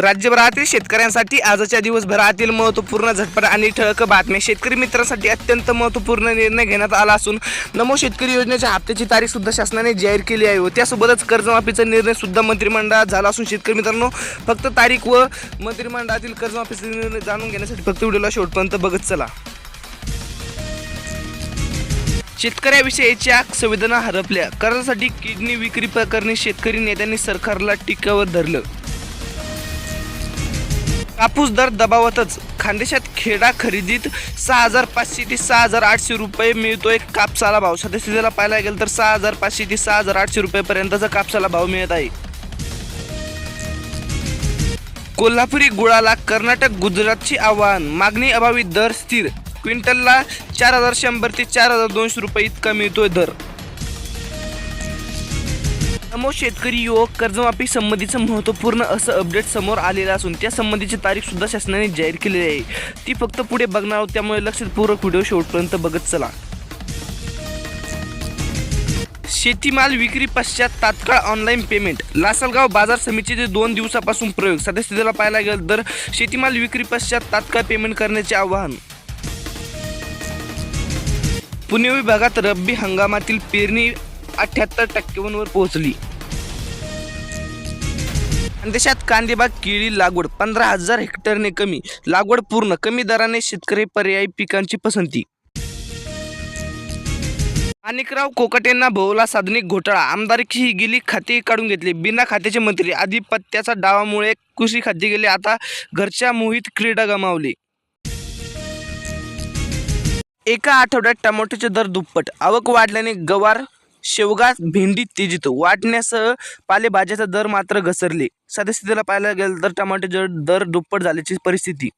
राज्यभरातील शेतकऱ्यांसाठी आजच्या दिवसभरातील महत्त्वपूर्ण झटपट आणि ठळक बातम्या. शेतकरी मित्रांसाठी अत्यंत महत्त्वपूर्ण निर्णय घेण्यात आला असून नमो शेतकरी योजनेच्या हप्त्याची तारीख सुद्धा शासनाने जाहीर केली आहे व त्यासोबतच कर्जमाफीचा निर्णय सुद्धा मंत्रिमंडळात झाला असून शेतकरी मित्रांनो फक्त तारीख व मंत्रिमंडळातील कर्जमाफीचा निर्णय जाणून घेण्यासाठी फक्त व्हिडिओला शेवटपर्यंत बघत चला. शेतकऱ्याविषयीच्या संवेदना हरपल्या. कर्जासाठी किडनी विक्री प्रकरणी शेतकरी नेत्यांनी सरकारला टीकावर धरलं. कापूस दर दबावातच खानदेशात खेडा खरेदीत 6,500 ते 6,800 रुपये मिळतोय कापसाला भाव. सध्या पाहायला गेलं तर 6,500 ते 6,800 रुपयेपर्यंतचा कापसाला भाव मिळत आहे. कोल्हापुरी गुळाला कर्नाटक गुजरातची आव्हान. मागणी अभावी दर स्थिर. क्विंटलला 4,100 ते 4,200 रुपये इतका मिळतोय दर. नमो शेतकरी युवक कर्जमाफी संबंधीचं महत्त्वपूर्ण असं अपडेट समोर आलेलं असून त्या संबंधीची तारीख सुद्धा शासनाने जाहीर केलेली आहे. ती फक्त पुढे बघणार आहोत त्यामुळे लक्षपूर्वक व्हिडिओ शेवटपर्यंत बघत चला. शेतीमाल विक्री पश्चात तात्काळ ऑनलाईन पेमेंट. लासलगाव बाजार समितीचे 2 दिवसापासून प्रयोग. सध्या पाहायला गेलं तर शेतीमाल विक्री पश्चात तात्काळ पेमेंट करण्याचे आवाहन. पुणे विभागात रब्बी हंगामातील पेरणी 78% पोहोचली. देशात कांदेबाग केळी लागवड 15,000 हेक्टरने कमी. लागवड पूर्ण. कमी दराने शेतकरी पर्यायी पिकांची पसंती. माणिकराव कोकाटेंना भोवला सार्वजनिक घोटाळा. आमदारकी ही गेली, खाते काढून घेतले. बिना खात्याचे मंत्री. आधिपत्याचा डावामुळे कृषी खाते गेले, आता घरच्या मोहित क्रीडा गमावली. एका आठवड्यात टमाटोचे दर दुप्पट. आवक वाढल्याने गवार, शेवगा, भेंडी तेजीत. वाढण्यासह पालेभाज्याचा दर मात्र घसरले. सध्या पाहायला गेलं तर टमाटोचे दर दुप्पट झाल्याची परिस्थिती.